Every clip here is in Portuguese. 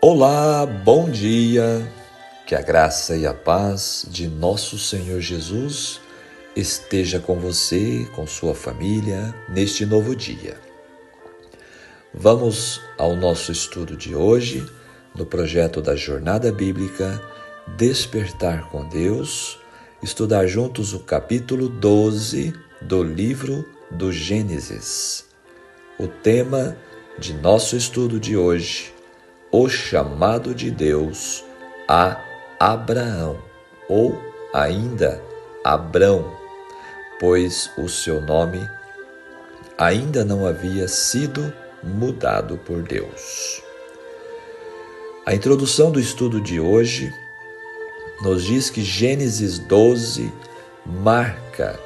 Olá, bom dia, que a graça e a paz de nosso Senhor Jesus esteja com você, com sua família, neste novo dia. Vamos ao nosso estudo de hoje, no projeto da Jornada Bíblica Despertar com Deus, estudar juntos o capítulo 12 do livro do Gênesis. O tema de nosso estudo de hoje: o chamado de Deus a Abraão, ou ainda Abrão, pois o seu nome ainda não havia sido mudado por Deus. A introdução do estudo de hoje nos diz que Gênesis 12 marca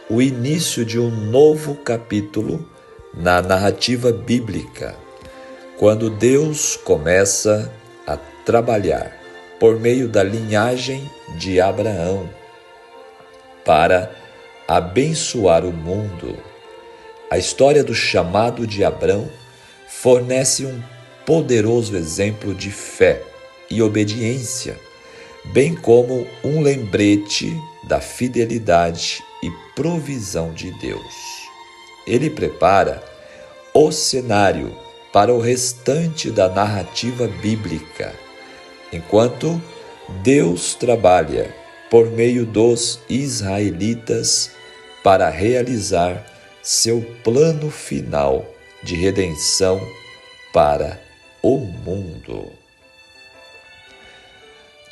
o início de um novo capítulo na narrativa bíblica, quando Deus começa a trabalhar por meio da linhagem de Abraão para abençoar o mundo. A história do chamado de Abrão fornece um poderoso exemplo de fé e obediência, bem como um lembrete da fidelidade e provisão de Deus. Ele prepara o cenário para o restante da narrativa bíblica, enquanto Deus trabalha por meio dos israelitas para realizar seu plano final de redenção para o mundo.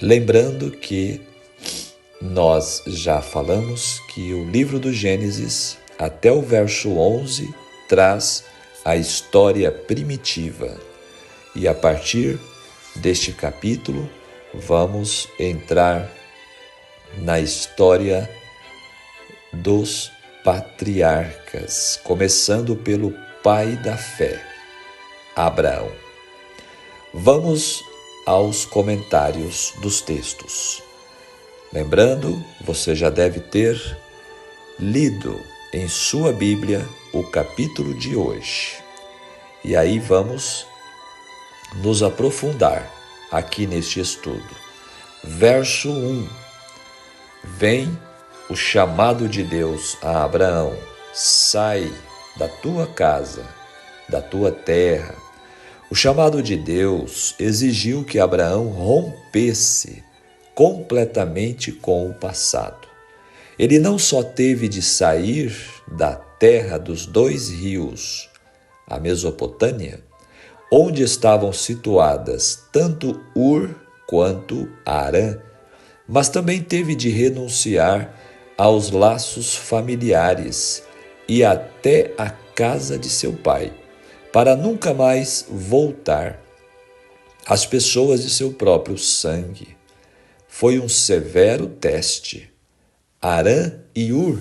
Lembrando que nós já falamos que o livro do Gênesis, até o verso 11, traz a história primitiva. E a partir deste capítulo, vamos entrar na história dos patriarcas, começando pelo pai da fé, Abraão. Vamos aos comentários dos textos. Lembrando, você já deve ter lido em sua Bíblia o capítulo de hoje. E aí vamos nos aprofundar aqui neste estudo. Verso 1. Vem o chamado de Deus a Abraão: sai da tua casa, da tua terra. O chamado de Deus exigiu que Abraão rompesse completamente com o passado. Ele não só teve de sair da terra dos dois rios, a Mesopotâmia, onde estavam situadas tanto Ur quanto Harã, mas também teve de renunciar aos laços familiares e até à casa de seu pai, para nunca mais voltar às pessoas de seu próprio sangue. Foi um severo teste. Harã e Ur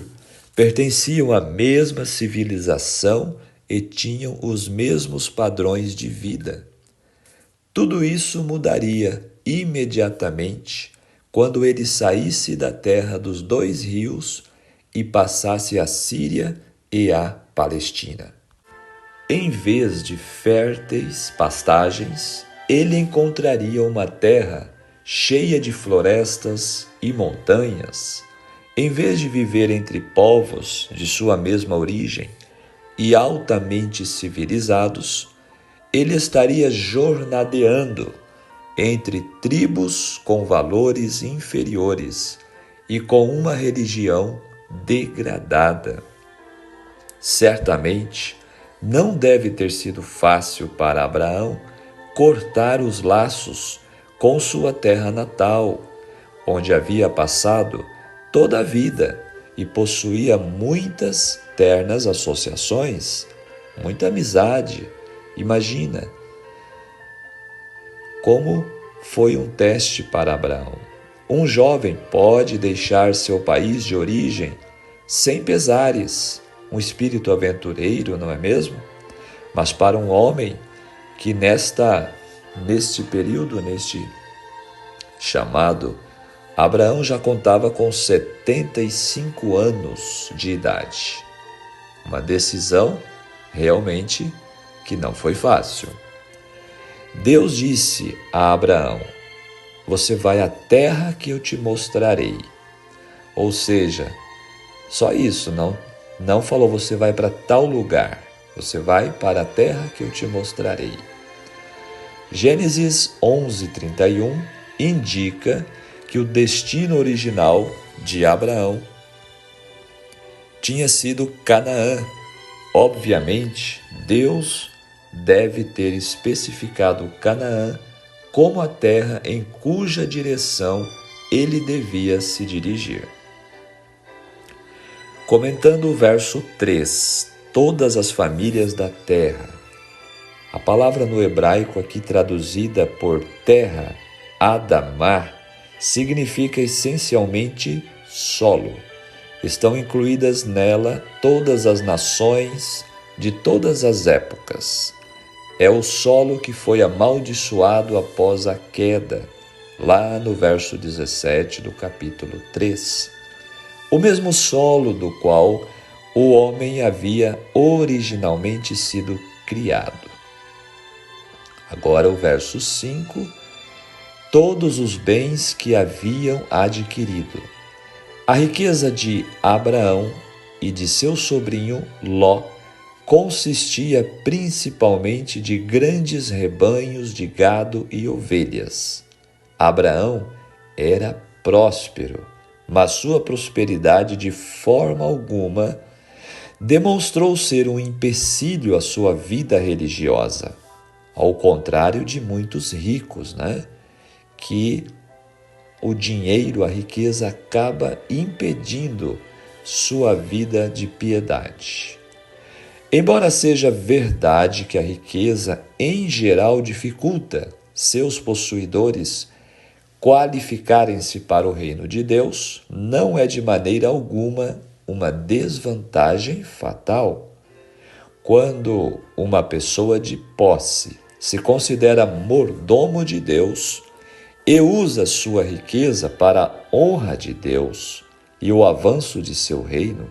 pertenciam à mesma civilização e tinham os mesmos padrões de vida. Tudo isso mudaria imediatamente quando ele saísse da terra dos dois rios e passasse a Síria e a Palestina. Em vez de férteis pastagens, ele encontraria uma terra cheia de florestas e montanhas. Em vez de viver entre povos de sua mesma origem e altamente civilizados, ele estaria jornadeando entre tribos com valores inferiores e com uma religião degradada. Certamente, não deve ter sido fácil para Abraão cortar os laços com sua terra natal, onde havia passado toda a vida e possuía muitas ternas associações, muita amizade. Imagina como foi um teste para Abraão. Um jovem pode deixar seu país de origem sem pesares, um espírito aventureiro, não é mesmo? Mas para um homem que neste período, neste chamado, Abraão já contava com 75 anos de idade. Uma decisão realmente que não foi fácil. Deus disse a Abraão: você vai à terra que eu te mostrarei. Ou seja, só isso, não falou você vai para tal lugar. Você vai para a terra que eu te mostrarei. Gênesis 11:31 indica que o destino original de Abraão tinha sido Canaã. Obviamente, Deus deve ter especificado Canaã como a terra em cuja direção ele devia se dirigir. Comentando o verso 3, todas as famílias da terra. A palavra no hebraico aqui traduzida por terra, Adamá, significa essencialmente solo. Estão incluídas nela todas as nações de todas as épocas. É o solo que foi amaldiçoado após a queda, lá no verso 17 do capítulo 3. O mesmo solo do qual o homem havia originalmente sido criado. Agora o verso 5, todos os bens que haviam adquirido. A riqueza de Abraão e de seu sobrinho Ló consistia principalmente de grandes rebanhos de gado e ovelhas. Abraão era próspero, mas sua prosperidade de forma alguma demonstrou ser um empecilho à sua vida religiosa, ao contrário de muitos ricos, que o dinheiro, a riqueza acaba impedindo sua vida de piedade. Embora seja verdade que a riqueza em geral dificulta seus possuidores qualificarem-se para o reino de Deus, não é de maneira alguma uma desvantagem fatal. Quando uma pessoa de posse se considera mordomo de Deus e usa sua riqueza para a honra de Deus e o avanço de seu reino,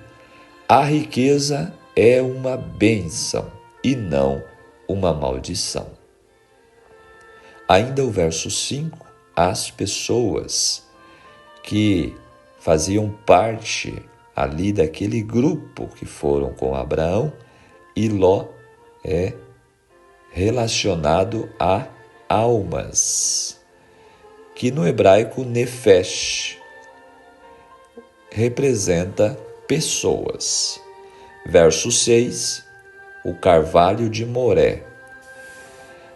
a riqueza é uma bênção e não uma maldição. Ainda o verso 5, as pessoas que faziam parte ali daquele grupo que foram com Abraão e Ló é relacionado a almas, que no hebraico nefesh representa pessoas. Verso 6, o carvalho de Moré.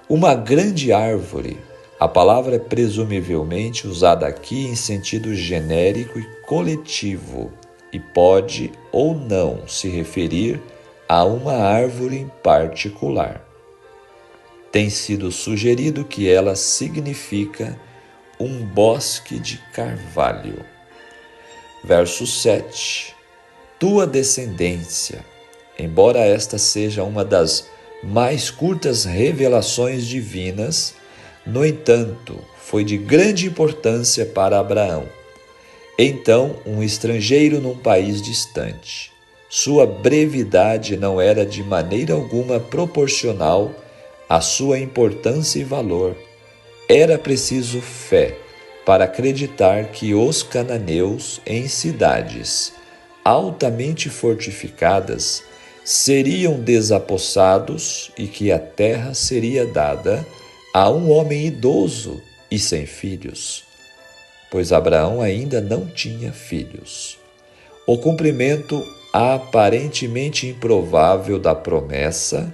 Uma grande árvore. A palavra é presumivelmente usada aqui em sentido genérico e coletivo e pode ou não se referir a uma árvore em particular. Tem sido sugerido que ela significa um bosque de carvalho. Verso 7. Tua descendência. Embora esta seja uma das mais curtas revelações divinas, no entanto, foi de grande importância para Abraão. Então, um estrangeiro num país distante. Sua brevidade não era de maneira alguma proporcional à sua importância e valor. Era preciso fé para acreditar que os cananeus em cidades altamente fortificadas seriam desapossados e que a terra seria dada a um homem idoso e sem filhos, pois Abraão ainda não tinha filhos. O cumprimento aparentemente improvável da promessa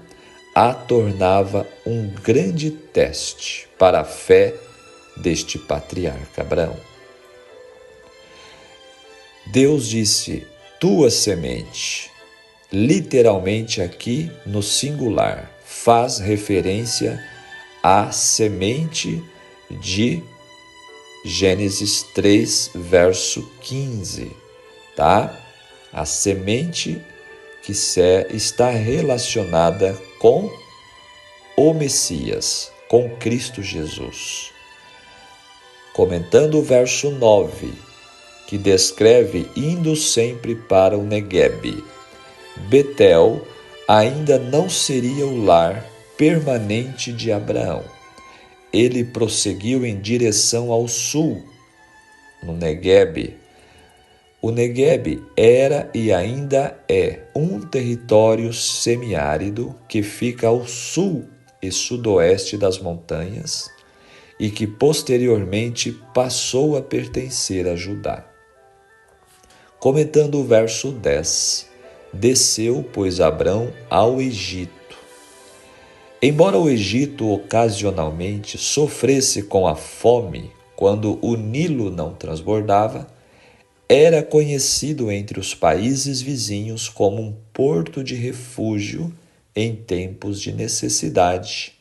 a tornava um grande teste para a fé deste patriarca Abraão. Deus disse, tua semente, literalmente aqui no singular, faz referência à semente de Gênesis 3, verso 15, tá? A semente que está relacionada com o Messias, com Cristo Jesus. Comentando o verso 9, que descreve indo sempre para o Neguebe. Betel ainda não seria o lar permanente de Abraão. ele prosseguiu em direção ao sul, no Neguebe. O Neguebe era e ainda é um território semiárido que fica ao sul e sudoeste das montanhas e que posteriormente passou a pertencer a Judá. Comentando o verso 10, desceu, pois, Abrão ao Egito. Embora o Egito ocasionalmente sofresse com a fome quando o Nilo não transbordava, era conhecido entre os países vizinhos como um porto de refúgio em tempos de necessidade.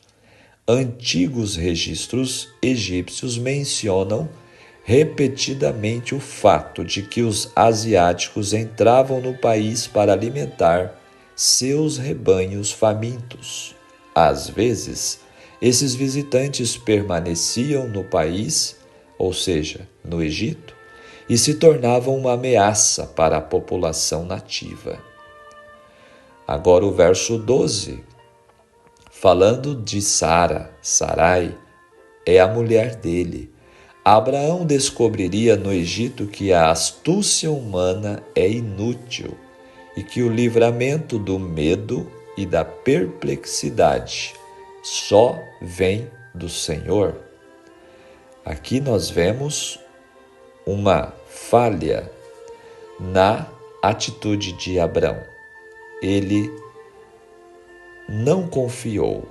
Antigos registros egípcios mencionam repetidamente o fato de que os asiáticos entravam no país para alimentar seus rebanhos famintos. Às vezes, esses visitantes permaneciam no país, ou seja, no Egito, e se tornavam uma ameaça para a população nativa. Agora o verso 12, falando de Sara, Sarai, é a mulher dele. Abraão descobriria no Egito que a astúcia humana é inútil e que o livramento do medo e da perplexidade só vem do Senhor. Aqui nós vemos uma falha na atitude de Abrão. Ele não confiou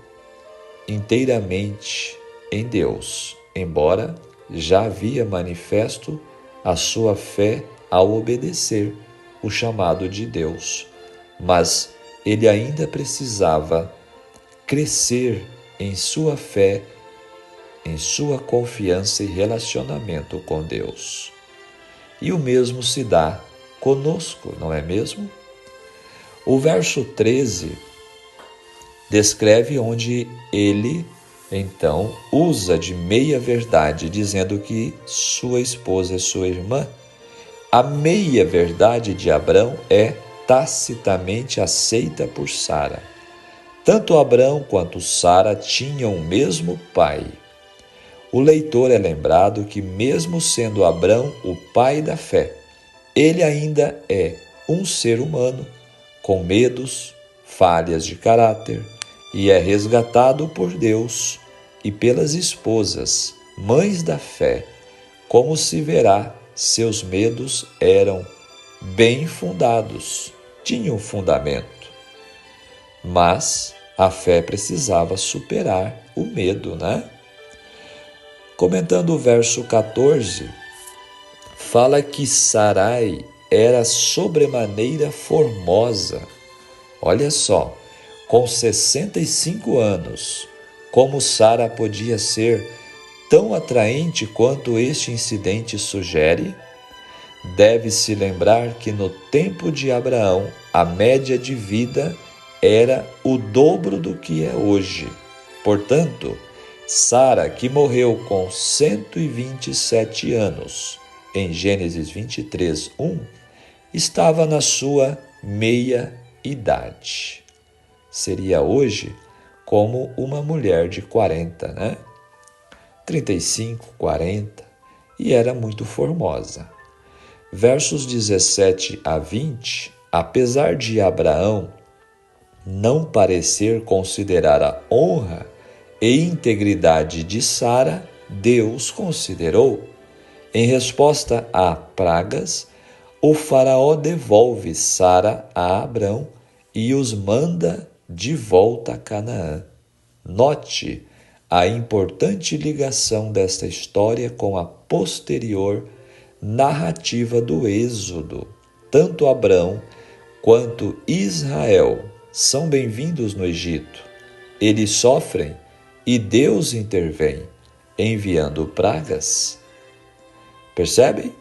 inteiramente em Deus, embora já havia manifesto a sua fé ao obedecer o chamado de Deus, mas ele ainda precisava crescer em sua fé, em sua confiança e relacionamento com Deus. E o mesmo se dá conosco, não é mesmo? O verso 13 descreve onde ele, então, usa de meia-verdade, dizendo que sua esposa é sua irmã. A meia-verdade de Abrão é tacitamente aceita por Sara. Tanto Abrão quanto Sara tinham o mesmo pai. O leitor é lembrado que, mesmo sendo Abrão o pai da fé, ele ainda é um ser humano com medos, falhas de caráter, e é resgatado por Deus e pelas esposas, mães da fé. Como se verá, seus medos eram bem fundados, tinham fundamento. Mas a fé precisava superar o medo, né? Comentando o verso 14, fala que Sarai era sobremaneira formosa. Olha só, com 65 anos, como Sara podia ser tão atraente quanto este incidente sugere? Deve-se lembrar que no tempo de Abraão, a média de vida era o dobro do que é hoje. Portanto, Sara, que morreu com 127 anos, em Gênesis 23, 1, estava na sua meia-idade. Seria hoje como uma mulher de 40, né? 35, 40, e era muito formosa. Versos 17 a 20, apesar de Abraão não parecer considerar a honra e integridade de Sara, Deus considerou. Em resposta a pragas, o faraó devolve Sara a Abrão e os manda de volta a Canaã. Note a importante ligação desta história com a posterior narrativa do Êxodo. Tanto Abrão quanto Israel são bem-vindos no Egito. Eles sofrem e Deus intervém, enviando pragas. Percebem?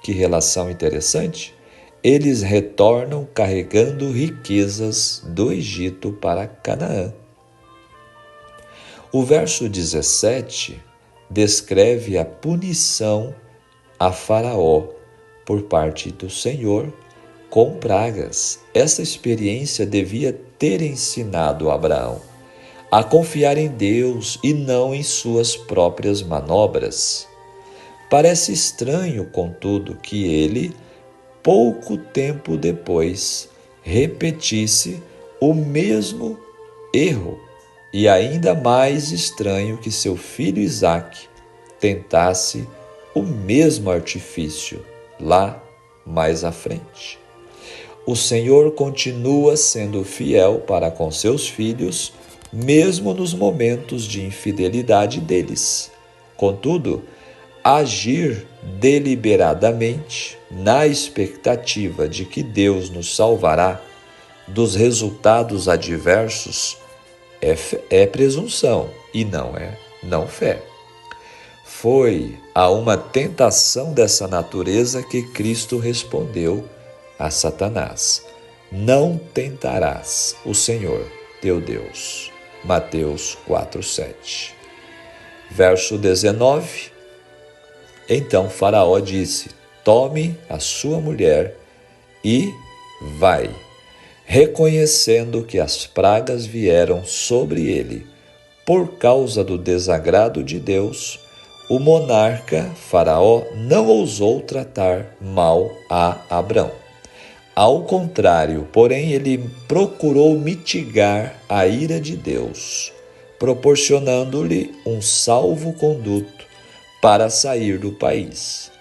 Que relação interessante? Eles retornam carregando riquezas do Egito para Canaã. O verso 17 descreve a punição a Faraó por parte do Senhor com pragas. Essa experiência devia ter ensinado a Abraão a confiar em Deus e não em suas próprias manobras. Parece estranho, contudo, que ele, pouco tempo depois, repetisse o mesmo erro, e ainda mais estranho que seu filho Isaque tentasse o mesmo artifício lá mais à frente. O Senhor continua sendo fiel para com seus filhos, mesmo nos momentos de infidelidade deles. Contudo, agir deliberadamente na expectativa de que Deus nos salvará dos resultados adversos é presunção e não fé. Foi a uma tentação dessa natureza que Cristo respondeu a Satanás: não tentarás o Senhor teu Deus. Mateus 4:7. Verso 19. Então Faraó disse: tome a sua mulher e vai, reconhecendo que as pragas vieram sobre ele por causa do desagrado de Deus. O monarca Faraó não ousou tratar mal a Abrão. Ao contrário, porém, ele procurou mitigar a ira de Deus, proporcionando-lhe um salvo-conduto para sair do país.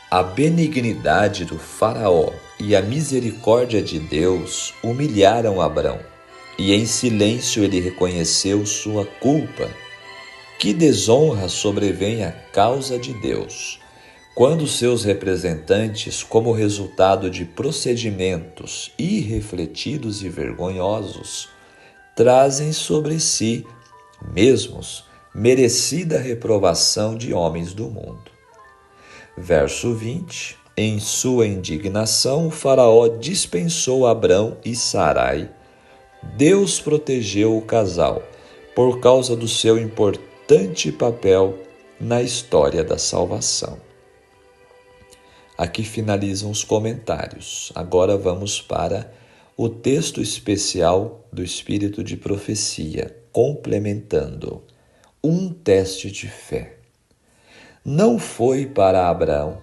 A benignidade do Faraó e a misericórdia de Deus humilharam Abrão, e em silêncio ele reconheceu sua culpa. Que desonra sobrevém à causa de Deus, quando seus representantes, como resultado de procedimentos irrefletidos e vergonhosos, trazem sobre si mesmos merecida reprovação de homens do mundo. Verso 20. Em sua indignação, o Faraó dispensou Abrão e Sarai. Deus protegeu o casal por causa do seu importante papel na história da salvação. Aqui finalizam os comentários. Agora vamos para o texto especial do Espírito de Profecia, complementando um teste de fé. Não foi para Abraão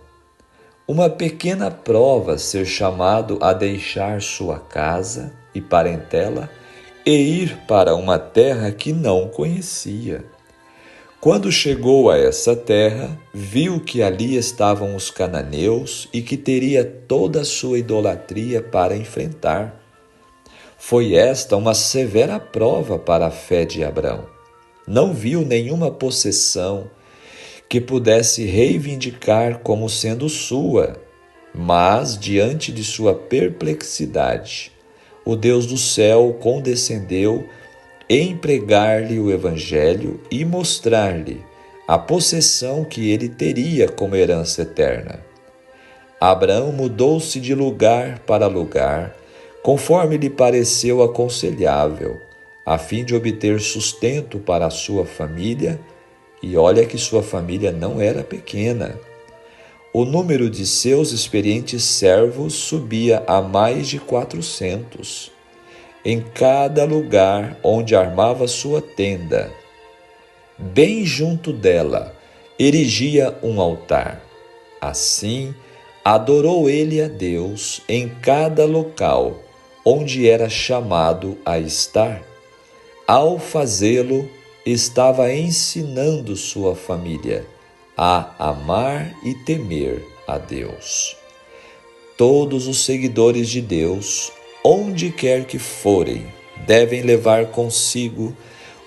uma pequena prova ser chamado a deixar sua casa e parentela e ir para uma terra que não conhecia. Quando chegou a essa terra, viu que ali estavam os cananeus e que teria toda a sua idolatria para enfrentar. Foi esta uma severa prova para a fé de Abrão. Não viu nenhuma possessão que pudesse reivindicar como sendo sua, mas, diante de sua perplexidade, o Deus do céu condescendeu em pregar-lhe o Evangelho e mostrar-lhe a possessão que ele teria como herança eterna. Abraão mudou-se de lugar para lugar, conforme lhe pareceu aconselhável, a fim de obter sustento para a sua família, e olha que sua família não era pequena. O número de seus experientes servos subia a mais de 400. Em cada lugar onde armava sua tenda, bem junto dela, erigia um altar. Assim, adorou ele a Deus em cada local onde era chamado a estar. Ao fazê-lo, estava ensinando sua família a amar e temer a Deus. Todos os seguidores de Deus, onde quer que forem, devem levar consigo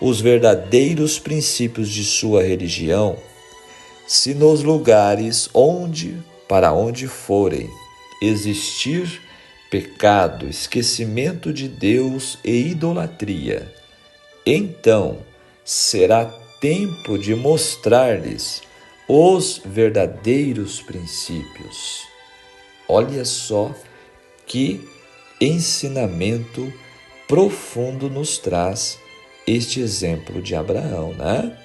os verdadeiros princípios de sua religião. Se nos lugares para onde forem, existir pecado, esquecimento de Deus e idolatria, então será tempo de mostrar-lhes os verdadeiros princípios. Olha só que ensinamento profundo nos traz este exemplo de Abraão, né?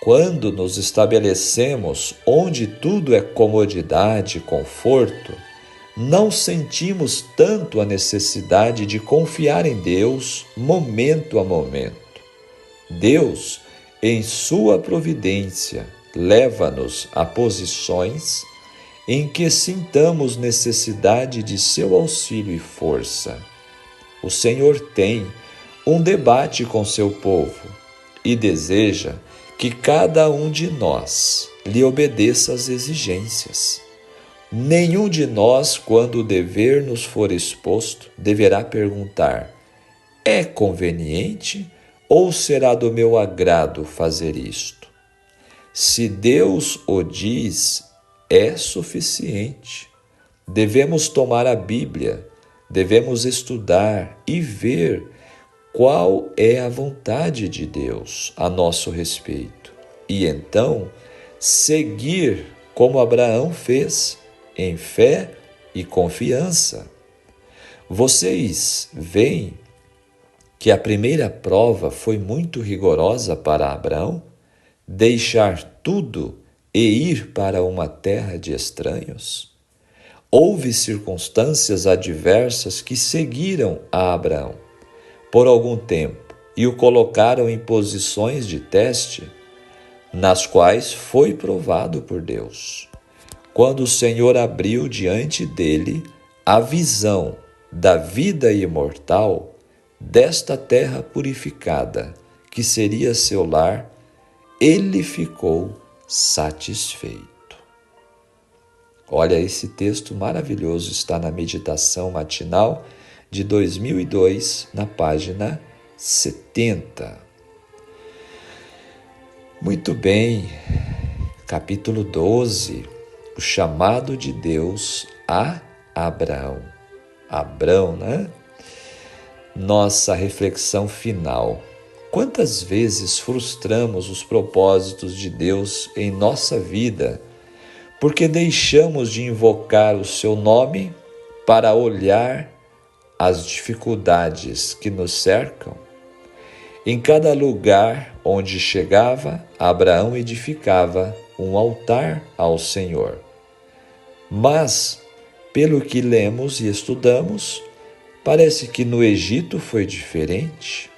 Quando nos estabelecemos onde tudo é comodidade e conforto, não sentimos tanto a necessidade de confiar em Deus momento a momento. Deus, em sua providência, leva-nos a posições em que sintamos necessidade de seu auxílio e força. O Senhor tem um debate com seu povo e deseja que cada um de nós lhe obedeça às exigências. Nenhum de nós, quando o dever nos for exposto, deverá perguntar: é conveniente ou será do meu agrado fazer isto? Se Deus o diz, é suficiente. Devemos tomar a Bíblia, devemos estudar e ver qual é a vontade de Deus a nosso respeito. E então, seguir como Abraão fez, em fé e confiança. Vocês veem que a primeira prova foi muito rigorosa para Abraão? Deixar tudo e ir para uma terra de estranhos? Houve circunstâncias adversas que seguiram a Abraão por algum tempo e o colocaram em posições de teste, nas quais foi provado por Deus. Quando o Senhor abriu diante dele a visão da vida imortal, desta terra purificada, que seria seu lar, ele ficou satisfeito. Olha, esse texto maravilhoso está na meditação matinal de 2002, na página 70. Muito bem, capítulo 12, o chamado de Deus a Abraão. Abrão, né? Nossa reflexão final. Quantas vezes frustramos os propósitos de Deus em nossa vida porque deixamos de invocar o seu nome para olhar as dificuldades que nos cercam? Em cada lugar onde chegava, Abraão edificava um altar ao Senhor. Mas, pelo que lemos e estudamos, parece que no Egito foi diferente.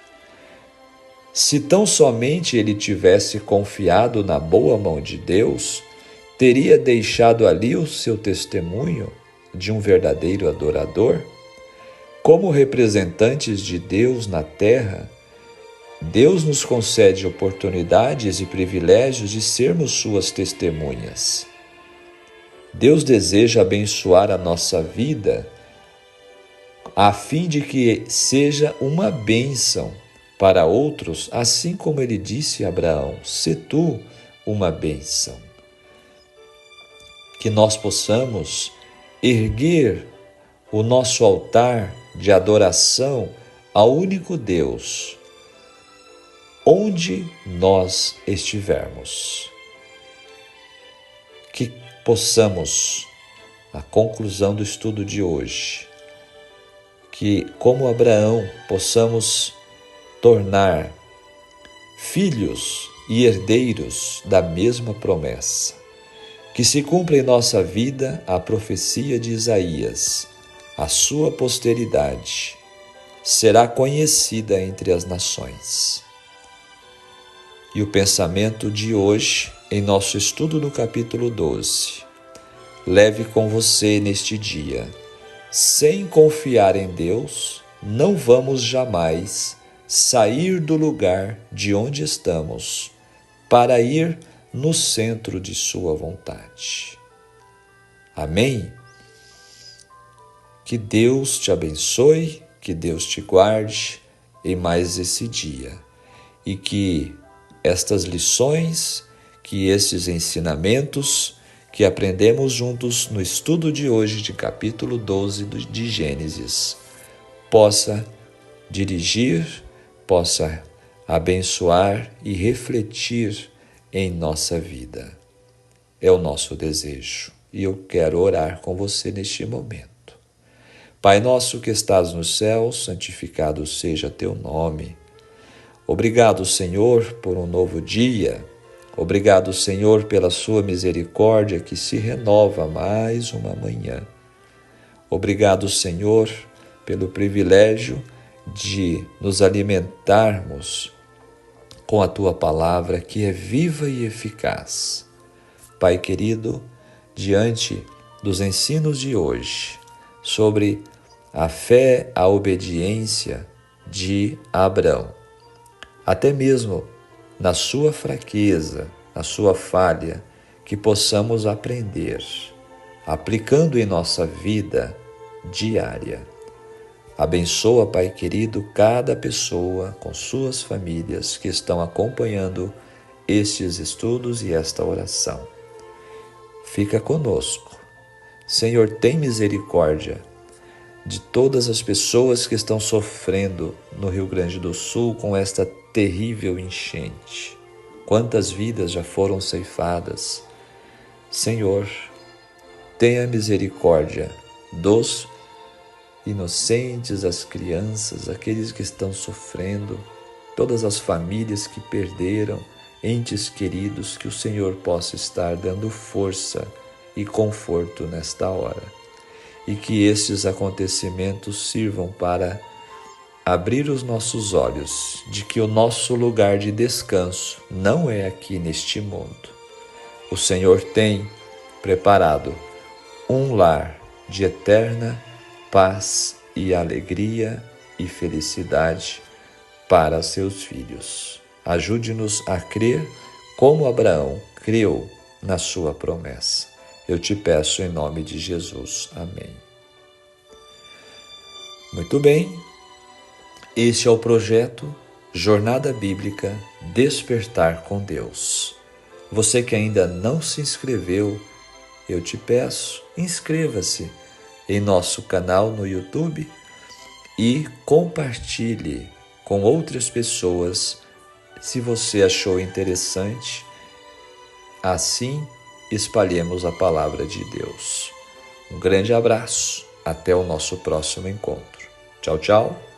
Se tão somente ele tivesse confiado na boa mão de Deus, teria deixado ali o seu testemunho de um verdadeiro adorador? Como representantes de Deus na terra, Deus nos concede oportunidades e privilégios de sermos suas testemunhas. Deus deseja abençoar a nossa vida a fim de que seja uma bênção para outros, assim como ele disse a Abraão: "Se tu uma bênção". Que nós possamos erguer o nosso altar de adoração ao único Deus, onde nós estivermos. Que possamos, na conclusão do estudo de hoje, que, como Abraão, possamos tornar filhos e herdeiros da mesma promessa. Que se cumpra em nossa vida a profecia de Isaías: a sua posteridade será conhecida entre as nações. E o pensamento de hoje, em nosso estudo no capítulo 12, leve com você neste dia: sem confiar em Deus, não vamos jamais sair do lugar de onde estamos para ir no centro de sua vontade. Amém? Que Deus te abençoe, que Deus te guarde em mais esse dia e que estas lições, que estes ensinamentos que aprendemos juntos no estudo de hoje de capítulo 12 de Gênesis possa dirigir, possa abençoar e refletir em nossa vida. É o nosso desejo e eu quero orar com você neste momento. Pai nosso que estás nos céus, santificado seja teu nome. Obrigado, Senhor, por um novo dia. Obrigado, Senhor, pela sua misericórdia que se renova mais uma manhã. Obrigado, Senhor, pelo privilégio de nos alimentarmos com a Tua palavra, que é viva e eficaz. Pai querido, diante dos ensinos de hoje sobre a fé, a obediência de Abraão, até mesmo na sua fraqueza, na sua falha, que possamos aprender, aplicando em nossa vida diária. Abençoa, Pai querido, cada pessoa com suas famílias que estão acompanhando estes estudos e esta oração. Fica conosco. Senhor, tem misericórdia de todas as pessoas que estão sofrendo no Rio Grande do Sul com esta terrível enchente. Quantas vidas já foram ceifadas. Senhor, tenha misericórdia dos inocentes, as crianças, aqueles que estão sofrendo, todas as famílias que perderam entes queridos, que o Senhor possa estar dando força e conforto nesta hora. E que estes acontecimentos sirvam para abrir os nossos olhos de que o nosso lugar de descanso não é aqui neste mundo. O Senhor tem preparado um lar de eterna paz e alegria e felicidade para seus filhos. Ajude-nos a crer como Abraão creu na sua promessa. Eu te peço em nome de Jesus. Amém. Muito bem, este é o projeto Jornada Bíblica Despertar com Deus. Você que ainda não se inscreveu, eu te peço, inscreva-se em nosso canal no YouTube e compartilhe com outras pessoas se você achou interessante. Assim, espalhemos a palavra de Deus. Um grande abraço, até o nosso próximo encontro. Tchau, tchau.